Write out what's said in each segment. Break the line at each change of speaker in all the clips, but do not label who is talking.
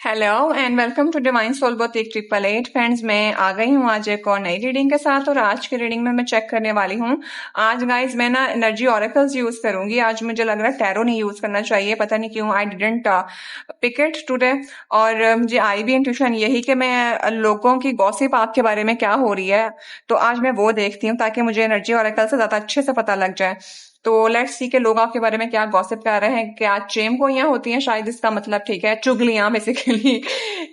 Hello and welcome to divine soul boutique 888 friends. मैं आ गई हूँ आज एक और नई रीडिंग के साथ और आज की रीडिंग में मैं चेक करने वाली हूँ। आज गाइज मैं ना एनर्जी ऑरेकल्स यूज करूंगी। आज मुझे लग रहा है टैरो नहीं यूज करना चाहिए, पता नहीं क्यों। I didn't pick it today. और मुझे आई भी इंट्यूशन यही कि मैं लोगों की गॉसिप आपके बारे में क्या हो रही है, तो आज मैं वो देखती हूँ ताकि मुझे एनर्जी ऑरेकल से ज्यादा अच्छे से पता लग जाए। तो लेट्स सी के लोग आपके बारे में क्या गॉसिप कर रहे हैं। क्या चेम गोइयां होती हैं शायद, इसका मतलब ठीक है चुगलियां बेसिकली।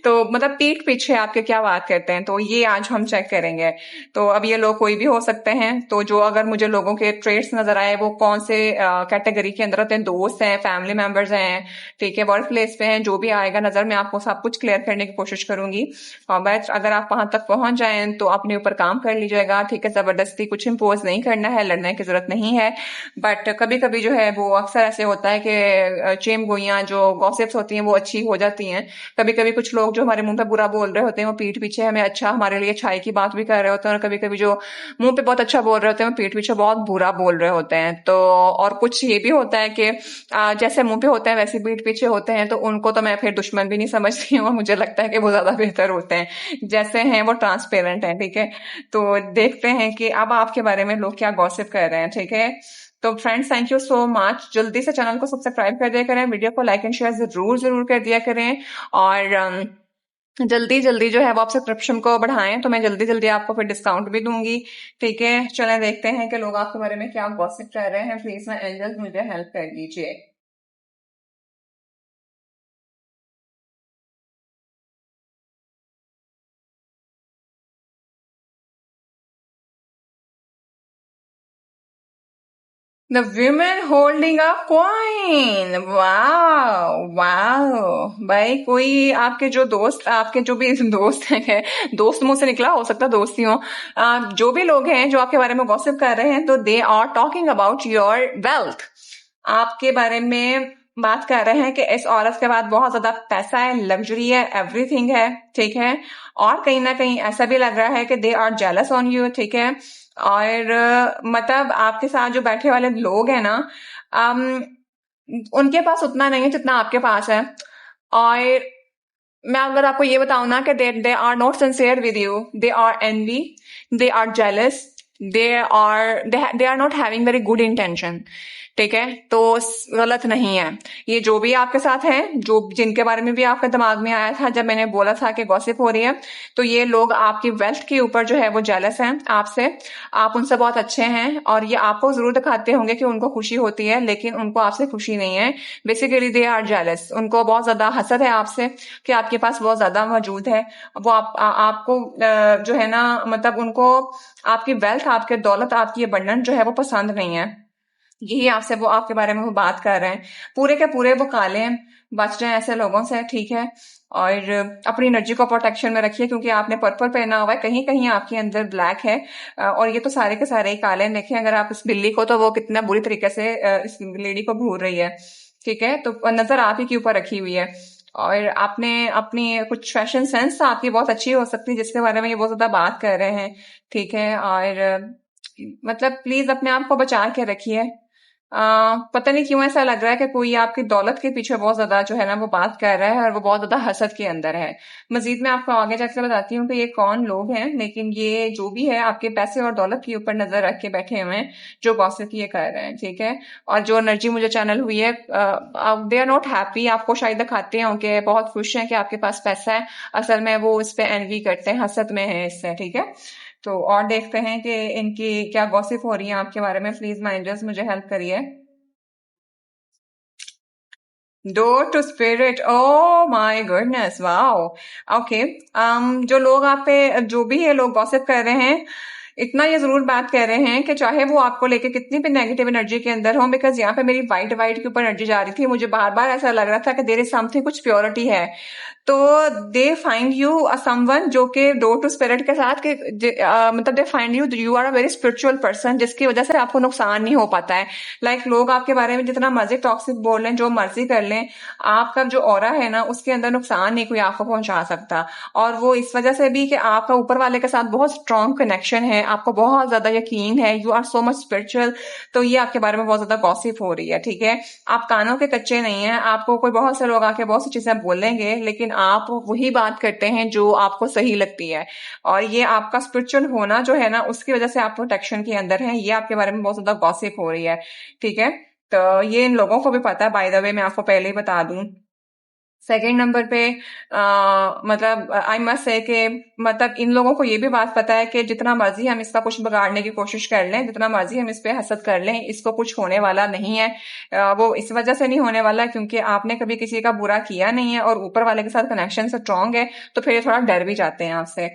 तो मतलब पीठ पीछे आपके क्या बात करते हैं, तो ये आज हम चेक करेंगे। तो अब ये लोग कोई भी हो सकते हैं। तो जो अगर मुझे लोगों के ट्रेड्स नजर आए वो कौन से कैटेगरी के अंदर होते हैं, दोस्त हैं, फैमिली मेंबर्स हैं, ठीक है, वर्क प्लेस पे हैं, जो भी आएगा नजर में आपको सब कुछ क्लियर करने की कोशिश करूंगी। और बट अगर आप वहां तक पहुंच जाएं तो अपने ऊपर काम कर लीजिएगा, ठीक है। जबरदस्ती कुछ इम्पोज नहीं करना है, लड़ने की जरूरत नहीं है। बट कभी कभी जो है वो अक्सर ऐसे होता है कि चेम गोइयां जो गॉसिप्स होती हैं वो अच्छी हो जाती हैं। कभी कभी कुछ लोग जो हमारे मुंह पे बुरा बोल रहे होते हैं वो पीठ पीछे हमें अच्छा, हमारे लिए अच्छाई की बात भी कर रहे होते हैं। और कभी कभी जो मुंह पे बहुत अच्छा बोल रहे होते हैं वो पीठ पीछे बहुत बुरा बोल रहे होते हैं। तो और कुछ ये भी होता है कि जैसे मुंह पे होते हैं वैसे पीठ पीछे होते हैं, तो उनको तो मैं फिर दुश्मन भी नहीं समझती हूँ और मुझे लगता है कि वो ज्यादा बेहतर होते हैं। जैसे हैं वो ट्रांसपेरेंट हैं, ठीक है। तो देखते हैं कि अब आपके बारे में लोग क्या गॉसिप कर रहे हैं, ठीक है। तो friends thank you so much. जल्दी से चैनल को सब्सक्राइब कर दिया करें, वीडियो को लाइक एंड शेयर जरूर जरूर कर दिया करें। और जल्दी जल्दी जो है वो आप सब्सक्रिप्शन को बढ़ाएं तो मैं जल्दी जल्दी आपको फिर डिस्काउंट भी दूंगी, ठीक है। चलें देखते हैं कि लोग आपके बारे में क्या गॉसिप कर रहे हैं। प्लीज ना एंजल्स मुझे हेल्प कर दीजिए। The women holding a coin. Wow wow भाई, कोई आपके जो दोस्त, आपके जो भी दोस्त हैं, दोस्त मुंह से निकला, हो सकता है दोस्त ही हो। जो भी लोग हैं जो आपके बारे में गॉसिप कर रहे हैं, तो they are talking about your wealth. आपके बारे में बात कर रहे हैं कि इस औरत के बाद बहुत ज्यादा पैसा है, लग्जरी है, एवरीथिंग है, ठीक है। और कहीं ना कहीं ऐसा भी लग रहा है कि they are jealous on you, ठीक है। और मतलब आपके साथ जो बैठे वाले लोग हैं ना, अम, उनके पास उतना नहीं है जितना आपके पास है। और मैं अगर आपको ये बताऊं ना कि they are not sincere with you, they are envy, they are jealous, they are not having very good intention, ठीक है। तो गलत नहीं है ये जो भी आपके साथ है, जो जिनके बारे में भी आपके दिमाग में आया था जब मैंने बोला था कि गॉसिप हो रही है। तो ये लोग आपकी वेल्थ के ऊपर जो है वो जेलस हैं आपसे। आप उनसे बहुत अच्छे हैं और ये आपको जरूर दिखाते होंगे कि उनको खुशी होती है, लेकिन उनको आपसे खुशी नहीं है। बेसिकली दे आर जेलस, उनको बहुत ज्यादा हसद है आपसे कि आपके पास बहुत ज्यादा मौजूद है। वो आपको जो है ना, मतलब उनको आपकी वेल्थ, आपके दौलत, आपकी अबंडेंस जो है वो पसंद नहीं है। यही आपसे वो आपके बारे में वो बात कर रहे हैं। पूरे के पूरे वो काले हैं, बच रहे हैं ऐसे लोगों से, ठीक है। और अपनी एनर्जी को प्रोटेक्शन में रखिए क्योंकि आपने पर्पल पहना हुआ है, कहीं कहीं आपके अंदर ब्लैक है। और ये तो सारे के सारे ही काले हैं। देखें अगर आप इस बिल्ली को, तो वो कितना बुरी तरीके से इस लेडी को घूर रही है, ठीक है। तो नजर आप ही के ऊपर रखी हुई है। और आपने अपनी कुछ फैशन सेंस आपकी बहुत अच्छी हो सकती है जिसके बारे में ये बहुत ज्यादा बात कर रहे हैं, ठीक है। और मतलब प्लीज अपने आप को बचा के रखिए। पता नहीं क्यों ऐसा लग रहा है कि कोई आपकी दौलत के पीछे बहुत ज्यादा जो है ना वो बात कर रहा है और वो बहुत ज्यादा हसद के अंदर है। मजीद मैं आपको आगे जाकर बताती हूँ कि ये कौन लोग हैं, लेकिन ये जो भी है आपके पैसे और दौलत के ऊपर नजर रख के बैठे हुए हैं जो गॉसिप ये कर रहे हैं, ठीक है। और जो एनर्जी मुझे चैनल हुई है, दे आर नॉट हैप्पी। आपको शायद दिखाते हैं कि बहुत खुश हैं कि आपके पास पैसा है, असल में वो इस पे एनवी करते हैं, हसद में है इससे, ठीक है। तो और देखते हैं कि इनकी क्या गॉसिप हो रही है आपके बारे में। प्लीज माइंडर्स मुझे हेल्प करिए। Do to spirit, oh my goodness, wow. Okay, जो लोग आप पे, जो भी ये लोग गॉसिप कर रहे हैं, इतना ये जरूर बात कर रहे हैं कि चाहे वो आपको लेके कितनी भी नेगेटिव एनर्जी के अंदर हो, बिकॉज यहाँ पे मेरी वाइट वाइट के ऊपर एनर्जी जा रही थी, मुझे बार बार ऐसा लग रहा था कि देयर इज समथिंग, कुछ प्योरिटी है। तो दे फाइंड यू समवन जो कि डोर टू स्पिरिट के साथ के मतलब they find you, you are a very spiritual person जिसकी वजह से आपको नुकसान नहीं हो पाता है। लाइक लोग आपके बारे में जितना मर्जी टॉक्सिक बोल लें, जो मर्जी कर लें, आपका जो ऑरा है ना उसके अंदर नुकसान नहीं कोई आपको पहुंचा सकता। और वो इस वजह से भी कि आपका ऊपर वाले के साथ बहुत स्ट्रांग कनेक्शन है, आपको बहुत ज्यादा यकीन है, you are so much spiritual, तो ये आपके बारे में बहुत ज्यादा गॉसिप हो रही है, ठीक है। आप कानों के कच्चे नहीं हैं, आपको कोई बहुत से लोग आके बहुत सी चीजें बोलेंगे, लेकिन आप वही बात करते हैं जो आपको सही लगती है, और ये आपका स्पिरिचुअल होना जो है ना, उसकी वजह से आप प्रोटेक्शन के अंदर हैं। ये आपके बारे में बहुत ज्यादा गॉसिप हो रही है, ठीक है। तो ये इन लोगों को भी पता है, बाय द वे मैं आपको पहले ही बता दूं। सेकंड नंबर पे मतलब आई मस्ट से कि मतलब इन लोगों को ये भी बात पता है कि जितना मर्जी हम इसका कुछ बिगाड़ने की कोशिश कर लें, जितना मर्जी हम इस पे हसद कर लें, इसको कुछ होने वाला नहीं है। वो इस वजह से नहीं होने वाला क्योंकि आपने कभी किसी का बुरा किया नहीं है और ऊपर वाले के साथ कनेक्शन स्ट्रांग है, तो फिर ये थोड़ा डर भी जाते हैं आपसे।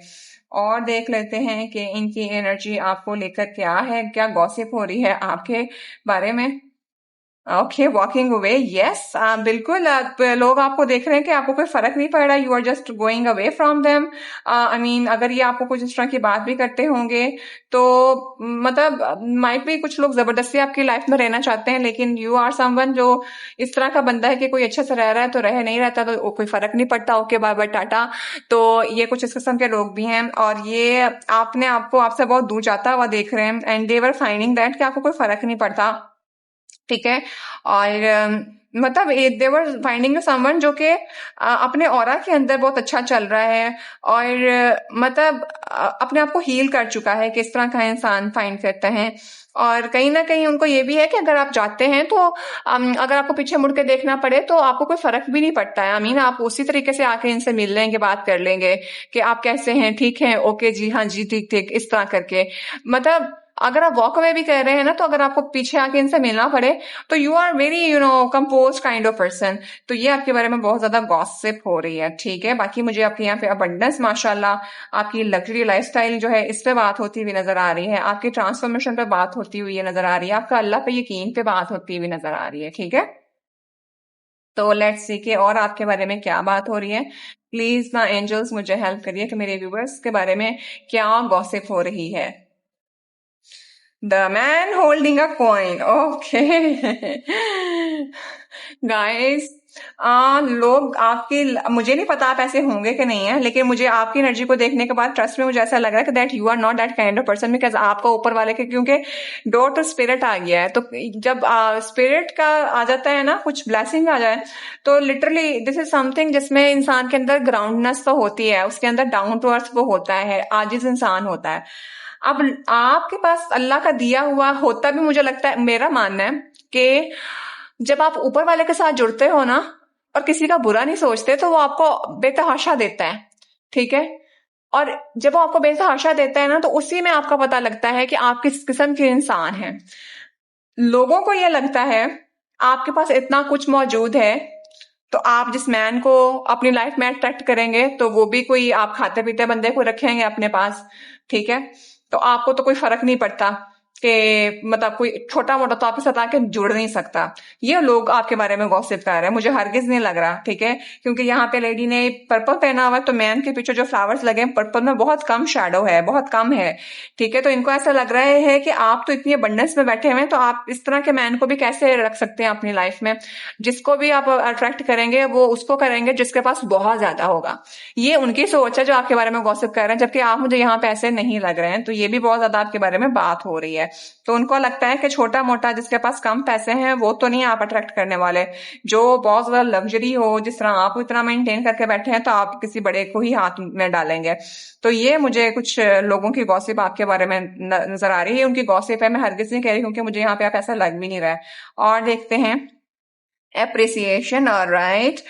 और देख लेते हैं कि इनकी एनर्जी आपको लेकर क्या है, क्या गॉसिप हो रही है आपके बारे में। ओके, वॉकिंग अवे, यस, बिल्कुल। लोग आपको देख रहे हैं कि आपको कोई फर्क नहीं पड़ रहा, you are just going away from them. I mean अगर ये आपको कुछ इस तरह की बात भी करते होंगे तो मतलब माइट भी कुछ लोग जबरदस्ती आपकी लाइफ में रहना चाहते हैं, लेकिन यू आर समवन जो इस तरह का बंदा है कि कोई अच्छे से रह रहा है तो रह, नहीं रहता तो कोई फर्क नहीं पड़ता, ओके बाय बाय टाटा। तो ये कुछ इस किस्म के लोग भी हैं, और ये आपने आपको आपसे बहुत दूर जाता हुआ देख रहे हैं, and they were finding that कि आपको कोई फर्क नहीं पड़ता, ठीक है। और मतलब देवर फाइंडिंग समवन जो कि अपने ऑरा के अंदर बहुत अच्छा चल रहा है, और मतलब अपने आप को हील कर चुका है, किस तरह का इंसान फाइंड करता है। और कहीं ना कहीं उनको ये भी है कि अगर आप जाते हैं तो अगर आपको पीछे मुड़ के देखना पड़े तो आपको कोई फर्क भी नहीं पड़ता है। आई मीन आप उसी तरीके से आके इनसे मिल लेंगे, बात कर लेंगे कि आप कैसे हैं, ठीक है, ओके जी, हाँ जी, ठीक ठीक, इस तरह करके। मतलब अगर आप वॉक अवे भी कर रहे हैं ना, तो अगर आपको पीछे आके इनसे मिलना पड़े तो you are very compose kind of person. तो ये आपके बारे में बहुत ज्यादा गॉसिप हो रही है, ठीक है। बाकी मुझे आपके यहाँ पे अबंडेंस, माशाल्लाह, आपकी लग्जरी लाइफस्टाइल जो है इस पे बात होती हुई नजर आ रही है, आपकी ट्रांसफॉर्मेशन पे बात होती हुई नजर आ रही है, आपका अल्लाह पे यकीन पे बात होती हुई नजर आ रही है, ठीक है। तो लेट्स सी के और आपके बारे में क्या बात हो रही है। प्लीज ना एंजल्स मुझे हेल्प करिए कि मेरे व्यूवर्स के बारे में क्या गॉसिप हो रही है। The man holding a coin. Okay. Guys, लोग आपकी, मुझे नहीं पता आप ऐसे होंगे कि नहीं है, लेकिन मुझे आपकी एनर्जी को देखने के बाद ट्रस्ट में मुझे ऐसा लग रहा है कि that you are not that kind of person, because आपका ऊपर वाले के, क्योंकि डोर टू स्पिरिट आ गया है, तो जब स्पिरिट का आ जाता है ना, कुछ ब्लेसिंग आ जाए, तो लिटरली दिस इज समथिंग जिसमें इंसान के अंदर ग्राउंडनेस तो होती है, उसके अंदर डाउन टू अर्थ वो होता है, आजिज इंसान होता है। अब आपके पास अल्लाह का दिया हुआ होता भी, मुझे लगता है, मेरा मानना है कि जब आप ऊपर वाले के साथ जुड़ते हो ना और किसी का बुरा नहीं सोचते, तो वो आपको बेतहाशा देता है, ठीक है। और जब वो आपको बेतहाशा देता है ना, तो उसी में आपका पता लगता है कि आप किस किस्म के इंसान हैं। लोगों को ये लगता है आपके पास इतना कुछ मौजूद है, तो आप जिस मैन को अपनी लाइफ में अट्रैक्ट करेंगे तो वो भी कोई आप खाते पीते बंदे को रखेंगे अपने पास, ठीक है। तो आपको तो कोई फर्क नहीं पड़ता कि मतलब कोई छोटा मोटा तो आपके साथ आके जुड़ नहीं सकता। ये लोग आपके बारे में गॉसिप कर रहे हैं, मुझे हरगिज नहीं लग रहा, ठीक है। क्योंकि यहाँ पे लेडी ने पर्पल पहना हुआ है, तो मैन के पीछे जो फ्लावर्स लगे हैं पर्पल में बहुत कम शेडो है, बहुत कम है, ठीक है। तो इनको ऐसा लग रहा है कि आप तो इतनी अबंडेंस में बैठे हुए हैं, तो आप इस तरह के मैन को भी कैसे रख सकते हैं अपनी लाइफ में। जिसको भी आप अट्रैक्ट करेंगे वो उसको करेंगे जिसके पास बहुत ज्यादा होगा। ये उनकी सोच है जो आपके बारे में गॉसिप कर रहे हैं, जबकि आप मुझे यहाँ पे ऐसे नहीं लग रहे हैं। तो ये भी बहुत ज्यादा आपके बारे में बात हो रही है। तो उनको लगता है कि छोटा मोटा जिसके पास कम पैसे हैं वो तो नहीं आप अट्रैक्ट करने वाले, जो बहुत ज्यादा लग्जरी हो, जिस तरह आप इतना मेंटेन करके बैठे हैं, तो आप किसी बड़े को ही हाथ में डालेंगे। तो ये मुझे कुछ लोगों की गॉसिप आपके बारे में नजर आ रही है। उनकी गॉसिप है, मैं हरगिज नहीं कह रही, क्योंकि मुझे यहाँ पे आप ऐसा लग भी नहीं रहा है। और देखते हैं एप्रिसिएशन, और राइट,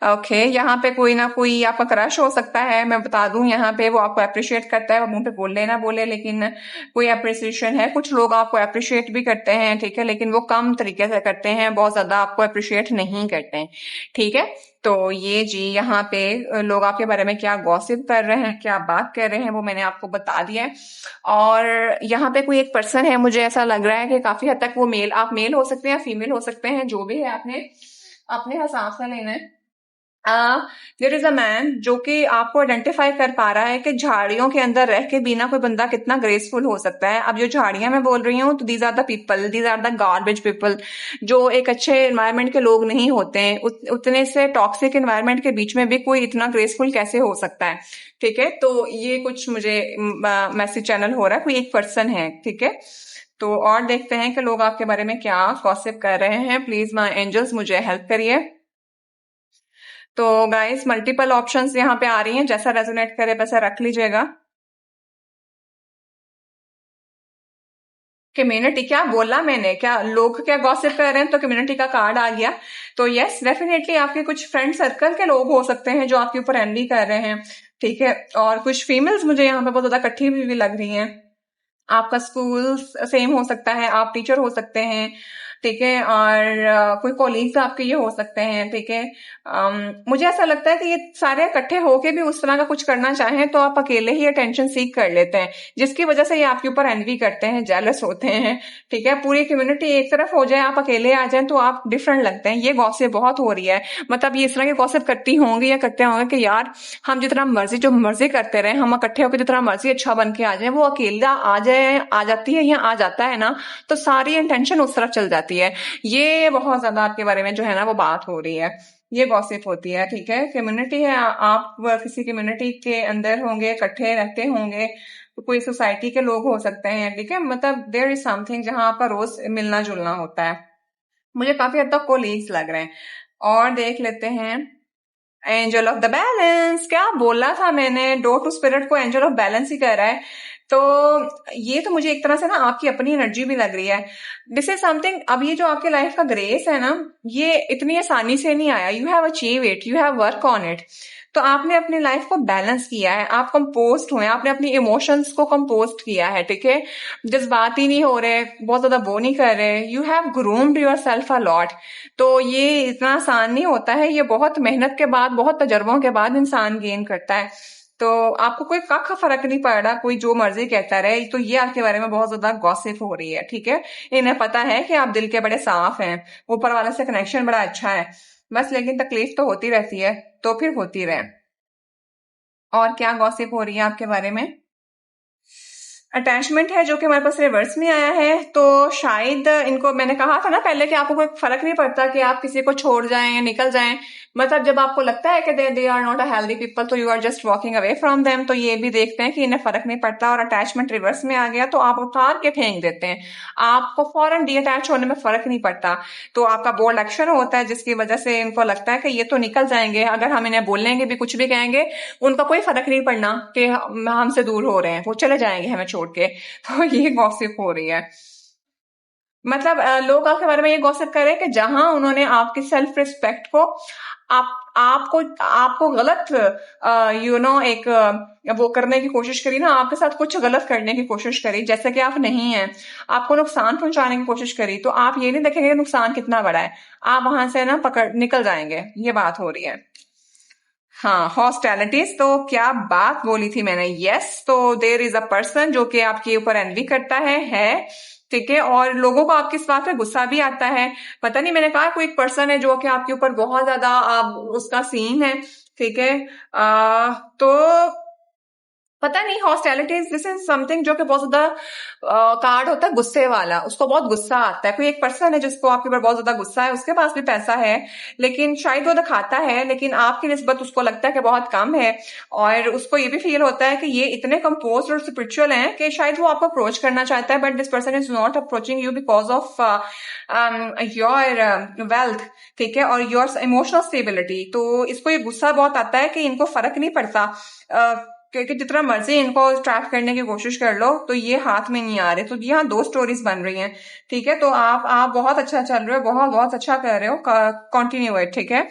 ओके। यहाँ पे कोई ना कोई आपका क्रश हो सकता है, मैं बता दूं, यहाँ पे वो आपको अप्रिशिएट करता है, वो मुंह पे बोले ना बोले, लेकिन कोई अप्रिसिएशन है। कुछ लोग आपको अप्रिशिएट भी करते हैं, ठीक है, लेकिन वो कम तरीके से करते हैं, बहुत ज्यादा आपको अप्रिशिएट नहीं करते हैं, ठीक है। तो ये जी यहाँ पे लोग आपके बारे में क्या गॉसिप कर रहे हैं, क्या बात कर रहे हैं, वो मैंने आपको बता दिया है। और यहाँ पे कोई एक पर्सन है, मुझे ऐसा लग रहा है कि काफी हद तक वो मेल, आप मेल हो सकते हैं या फीमेल हो सकते हैं, जो भी है आपने अपने हिसाब से लेना है। देयर इज अ मैन जो कि आपको आइडेंटिफाई कर पा रहा है कि झाड़ियों के अंदर रह के भी ना कोई बंदा कितना ग्रेसफुल हो सकता है। अब जो झाड़ियां मैं बोल रही हूँ, तो these are the people, these are the garbage people, जो एक अच्छे एनवायरनमेंट के लोग नहीं होते हैं। उतने से टॉक्सिक एनवायरनमेंट के बीच में भी कोई इतना ग्रेसफुल कैसे हो सकता है? ठीक है, तो ये कुछ मुझे मैसेज चैनल हो रहा है, कोई एक पर्सन है। ठीक है, तो और देखते हैं कि लोग आपके बारे में क्या गॉसिप कर रहे हैं। प्लीज माय एंजल्स मुझे हेल्प करिए। तो गाइस, मल्टीपल ऑप्शंस यहाँ पे आ रही हैं, जैसा रेजोनेट करे वैसा रख लीजिएगा। कम्युनिटी क्या बोला मैंने? क्या लोग क्या गॉसिप कर रहे हैं तो कम्युनिटी का कार्ड आ गया? तो यस, डेफिनेटली आपके कुछ फ्रेंड सर्कल के लोग हो सकते हैं जो आपके ऊपर एनवी कर रहे हैं। ठीक है, और कुछ फीमेल्स मुझे यहाँ पे बहुत ज्यादा इकट्ठी हुई भी लग रही हैं। आपका स्कूल सेम हो सकता है, आप टीचर हो सकते हैं। ठीक है, और कोई कॉलीग्स आपके ये हो सकते हैं। ठीक है, मुझे ऐसा लगता है कि ये सारे इकट्ठे होके भी उस तरह का कुछ करना चाहें तो आप अकेले ही अटेंशन सीख कर लेते हैं, जिसकी वजह से ये आपके ऊपर एनवी करते हैं, जेलस होते हैं। ठीक है, पूरी कम्युनिटी एक तरफ हो जाए, आप अकेले आ जाएं तो आप डिफरेंट लगते हैं। ये गॉसिप बहुत हो रही है। मतलब ये इस तरह के गॉसिप करती होंगी या करते होंगे कि यार हम जितना मर्जी जो मर्जी करते रहे, हम इकट्ठे होकर जितना मर्जी अच्छा बन के आ जाए, वो अकेला आ जाए, आ जाती है या आ जाता है ना, तो सारी इंटेंशन उस तरफ चल जाती है। ये बहुत ज्यादा आपके बारे में जो है ना वो बात हो रही है, ये गॉसिप होती है। ठीक है, कम्युनिटी है, आप किसी कम्युनिटी के अंदर होंगे, इकट्ठे रहते होंगे, तो कोई सोसाइटी के लोग हो सकते हैं। ठीक है, मतलब देयर इज समथिंग जहां आपका रोज मिलना जुलना होता है। मुझे काफी हद तक कोलीग्स लग रहे हैं। और देख लेते हैं, एंजल ऑफ द बैलेंस, क्या बोला था मैंने? डो टू स्पिरिट को एंजल ऑफ बैलेंस ही कह रहा है। तो ये तो मुझे एक तरह से ना आपकी अपनी एनर्जी भी लग रही है। दिस इज समथिंग, अब ये जो आपके लाइफ का ग्रेस है ना, ये इतनी आसानी से नहीं आया। You have achieve it, you have work on it. तो आपने अपनी लाइफ को बैलेंस किया है, आप कंपोस्ट हुए, आपने अपनी इमोशंस को कंपोस्ट किया है। ठीक है, जज्बात ही नहीं हो रहे, बहुत ज्यादा वो नहीं कर रहे, you have groomed your self a lot. तो ये इतना आसान नहीं होता है, ये बहुत मेहनत के बाद, बहुत तजर्बों के बाद इंसान गेन करता है। तो आपको कोई कख फर्क नहीं पड़ रहा, कोई जो मर्जी कहता रहे, तो ये आपके बारे में बहुत ज्यादा गॉसिप हो रही है। ठीक है, इन्हें पता है कि आप दिल के बड़े साफ हैं, ऊपर वाले से कनेक्शन बड़ा अच्छा है, बस लेकिन तकलीफ तो होती रहती है, तो फिर होती रहे। और क्या गॉसिप हो रही है आपके बारे में? अटैचमेंट है जो कि हमारे पास रिवर्स में आया है। तो शायद इनको, मैंने कहा था ना पहले कि आपको कोई फर्क नहीं पड़ता कि आप किसी को छोड़ जाएं या निकल जाएं। मतलब जब आपको लगता है कि they are not a healthy people, तो you are just walking away from them. तो ये भी देखते हैं कि इन्हें फर्क नहीं पड़ता, और अटैचमेंट रिवर्स में आ गया तो आप उतार के फेंक देते हैं, आपको फॉरन डी अटैच होने में फर्क नहीं पड़ता। तो आपका बोल्ड एक्शन होता है, जिसकी वजह से इनको लगता है कि ये तो निकल जाएंगे, अगर हम इन्हें बोलेंगे भी, कुछ भी कहेंगे, उनका कोई फर्क नहीं पड़ना कि हमसे दूर हो रहे हैं, वो चले जाएंगे हमें छोड़ के। तो ये गॉसिप हो रही है। मतलब लोग आपके बारे में ये गॉसिप कर रहे हैं कि जहां उन्होंने आपकी सेल्फ रिस्पेक्ट को, आपको आपको गलत एक वो करने की कोशिश करी ना, आपके साथ कुछ गलत करने की कोशिश करी, जैसे कि आप नहीं है, आपको नुकसान पहुंचाने की कोशिश करी, तो आप ये नहीं देखेंगे नुकसान कितना बड़ा है, आप वहां से ना पकड़ निकल जाएंगे। ये बात हो रही है। हाँ, हॉस्टैलिटीज, तो क्या बात बोली थी मैंने? यस, तो देर इज अ पर्सन जो कि आपके ऊपर एनवी करता है। ठीक है, और लोगों को आपकी इस बात पे गुस्सा भी आता है। पता नहीं, मैंने कहा कोई एक पर्सन है जो कि आपके ऊपर बहुत ज्यादा उसका सीन है। ठीक है, तो पता नहीं, हॉस्टैलिटीज दिस इज समथिंग जो कि बहुत ज्यादा कार्ड होता है गुस्से वाला, उसको बहुत गुस्सा आता है। कोई एक पर्सन है जिसको आपके ऊपर बहुत ज्यादा गुस्सा है, उसके पास भी पैसा है, लेकिन शायद वो दिखाता है, लेकिन आपकी निस्बत उसको लगता है कि बहुत कम है। और उसको ये भी फील होता है कि ये इतने कंपोज और स्पिरिचुअल हैं कि शायद वो आपको अप्रोच करना चाहता है, but this person is not approaching you because of your wealth. ठीक है, और योर इमोशनल स्टेबिलिटी। तो इसको ये गुस्सा बहुत आता है कि इनको फर्क नहीं पड़ता, क्योंकि जितना मर्जी इनको ट्रैप करने की कोशिश कर लो, तो ये हाथ में नहीं आ रहे। तो यहाँ दो स्टोरीज बन रही हैं। ठीक है, तो आप बहुत अच्छा चल रहे हो, बहुत बहुत अच्छा कर रहे हो, कंटिन्यू है। ठीक है,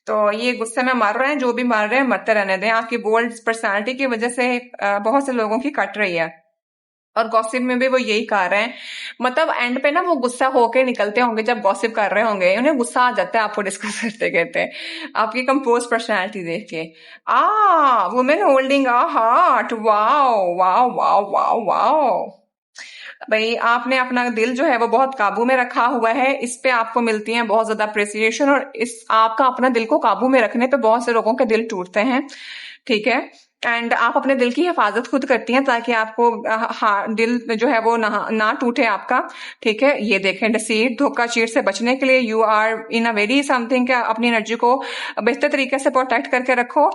तो ये गुस्से में मर रहे हैं, जो भी मर रहे हैं मरते रहने दें, आपकी बोल्ड पर्सनालिटी की वजह से बहुत से लोगों की कट रही है। और गॉसिप में भी वो यही कह रहे हैं, मतलब एंड पे ना वो गुस्सा होके निकलते होंगे, जब गॉसिप कर रहे होंगे उन्हें गुस्सा आ जाता है आपको डिस्कस करते कहते, आपकी कंपोज पर्सनैलिटी देख के। Women holding a heart, wow wow wow wow wow. भाई आपने अपना दिल जो है वो बहुत काबू में रखा हुआ है, इस पे आपको मिलती है बहुत ज्यादा अप्रिसिएशन, और इस आपका अपना दिल को काबू में रखने पे बहुत से लोगों के दिल टूटते हैं, ठीक है। एंड आप अपने दिल की हिफाजत खुद करती हैं ताकि आपको दिल जो है वो ना टूटे आपका, ठीक है। ये देखें, डिसीट धोखा चीट से बचने के लिए you are in a very something, अपनी एनर्जी को बेहतर तरीके से प्रोटेक्ट करके रखो।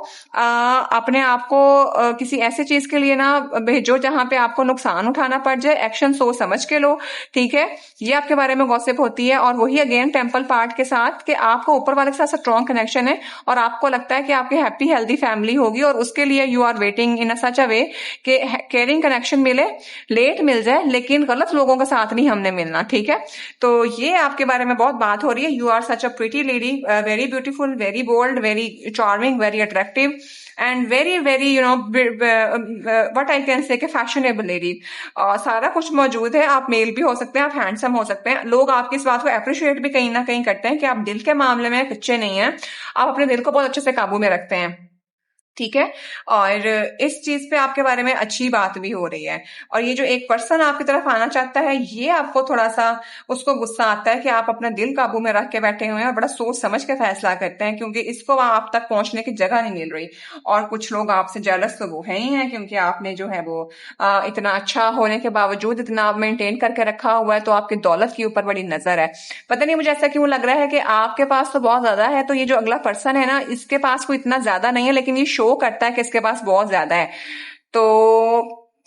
अपने आप को किसी ऐसी चीज के लिए ना भेजो जहां पे आपको नुकसान उठाना पड़ जाए, एक्शन सोच समझ के लो, ठीक है। ये आपके बारे में गॉसिप होती है, और वही अगेन टेम्पल पार्ट के साथ कि आपको ऊपर वाले के साथ स्ट्रॉन्ग कनेक्शन है और आपको लगता है कि आपकी हैप्पी हेल्दी फैमिली होगी, और उसके लिए यू आर वेटिंग इन सच अ वे कि केयरिंग कनेक्शन मिले, लेट मिल जाए लेकिन गलत लोगों के साथ नहीं हमने मिलना, ठीक है। तो ये आपके बारे में बहुत बात हो रही है। You are such a pretty lady, very beautiful, very bold, very charming, very attractive and very very you know what I can say fashionable lady. सारा कुछ मौजूद है, आप मेल भी हो सकते हैं, आप हैंडसम हो सकते हैं, लोग आपकी इस बात को अप्रिशिएट भी कहीं ना कहीं करते हैं कि आप दिल के मामले में कच्चे नहीं हैं, आप अपने दिल को बहुत अच्छे से काबू में रखते हैं, ठीक है। और इस चीज पे आपके बारे में अच्छी बात भी हो रही है। और ये जो एक पर्सन आपकी तरफ आना चाहता है, ये आपको थोड़ा सा उसको गुस्सा आता है कि आप अपना दिल काबू में रख के बैठे हुए हैं और बड़ा सोच समझ के फैसला करते हैं, क्योंकि इसको वहां आप तक पहुंचने की जगह नहीं मिल रही। और कुछ लोग आपसे जेलस तो वो है ही हैं, क्योंकि आपने जो है वो इतना अच्छा होने के बावजूद इतना मेंटेन करके रखा हुआ है, तो आपकी दौलत के ऊपर बड़ी नजर है। पता नहीं मुझे ऐसा क्यों लग रहा है कि आपके पास तो बहुत ज्यादा है, तो ये जो अगला पर्सन है ना, इसके पास कोई इतना ज्यादा नहीं है, लेकिन ये शो करता है कि इसके पास बहुत ज्यादा है। तो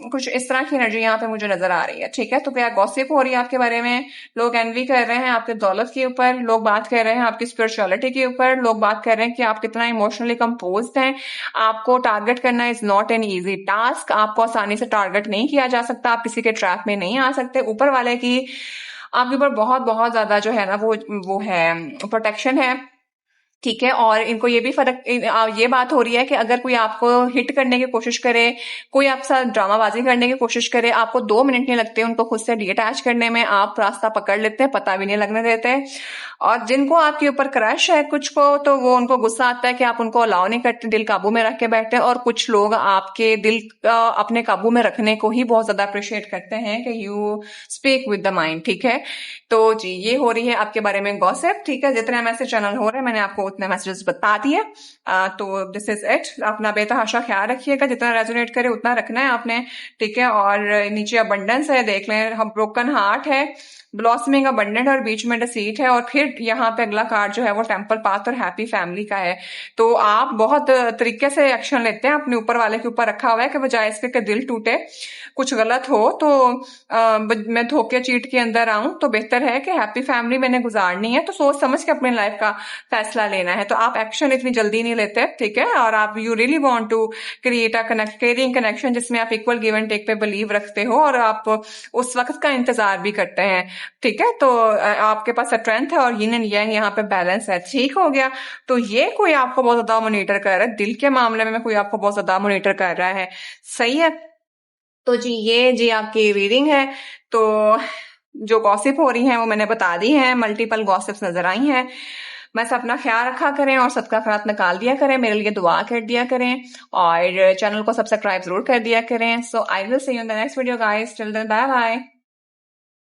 कुछ इस तरह की एनर्जी यहाँ पे मुझे नजर आ रही है, ठीक है। तो क्या गॉसिप हो रही है आपके बारे में, लोग एनवी कर रहे हैं आपके दौलत के ऊपर, लोग बात कर रहे हैं आपकी स्पिरिचुअलिटी के ऊपर, लोग बात कर रहे हैं कि आप कितना इमोशनली कंपोज्ड हैं। आपको टारगेट करना is not an easy task, आपको आसानी से टारगेट नहीं किया जा सकता, आप किसी के ट्रैप में नहीं आ सकते। ऊपर वाले की आपके ऊपर बहुत बहुत ज्यादा जो है ना वो है प्रोटेक्शन है, ठीक है। और इनको ये भी ये बात हो रही है कि अगर कोई आपको हिट करने की कोशिश करे, कोई आपके साथ ड्रामाबाजी करने की कोशिश करे, आपको 2 मिनट नहीं लगते उनको खुद से डिअटैच करने में, आप रास्ता पकड़ लेते हैं, पता भी नहीं लगने देते। और जिनको आपके ऊपर क्रश है कुछ को, तो वो उनको गुस्सा आता है कि आप उनको अलाउ नहीं करते, दिल काबू में रख के बैठते हैं। और कुछ लोग आपके दिल अपने काबू में रखने को ही बहुत ज्यादा अप्रिशिएट करते हैं कि you speak with the mind, ठीक है। तो जी ये हो रही है आपके बारे में गॉसिप, ठीक है। जितने मैसेज चैनल हो रहे हैं मैंने आपको उतने मैसेजेस बता दिए। तो दिस इज इट। अपना बेतहाशा ख्याल रखिएगा, जितना रेजोनेट करे उतना रखना है आपने, ठीक है। और नीचे अबंडेंस है, देख लें, हम ब्रोकन हार्ट है, ब्लॉसमिंग अबंडेंट, और बीच में डिसीट है, और फिर यहाँ पे अगला कार्ड जो है वो टेम्पल पाथ और हैप्पी फैमिली का है। तो आप बहुत तरीके से एक्शन लेते हैं, अपने ऊपर वाले के ऊपर रखा हुआ है कि बजाय इसके कि दिल टूटे, कुछ गलत हो तो मैं धोखे चीट के अंदर आऊं, तो बेहतर है कि हैप्पी फैमिली मैंने गुजारनी है, तो सोच समझ के अपने लाइफ का फैसला लेना है। तो आप एक्शन इतनी जल्दी नहीं लेते, ठीक है। और आप you really want to create a caring connection जिसमें आप इक्वल गिव एंड टेक पे बिलीव रखते हो, और आप उस वक्त का इंतजार भी करते हैं, ठीक है। तो आपके पास स्ट्रेंथ है और यिन एंड yang यहाँ पे बैलेंस है, ठीक हो गया। तो ये कोई आपको बहुत ज्यादा मॉनिटर कर रहा है, दिल के मामले में कोई आपको बहुत ज्यादा मॉनिटर कर रहा है, सही है। तो जी आपकी रीडिंग है। तो जो गॉसिप हो रही है वो मैंने बता दी है, मल्टीपल गॉसिप्स नजर आई हैं। बस अपना ख्याल रखा करें और सबका खराब निकाल दिया करें, मेरे लिए दुआ कर दिया करें, और चैनल को सब्सक्राइब जरूर कर दिया करें। So I will see you in the next video guys, till then bye bye.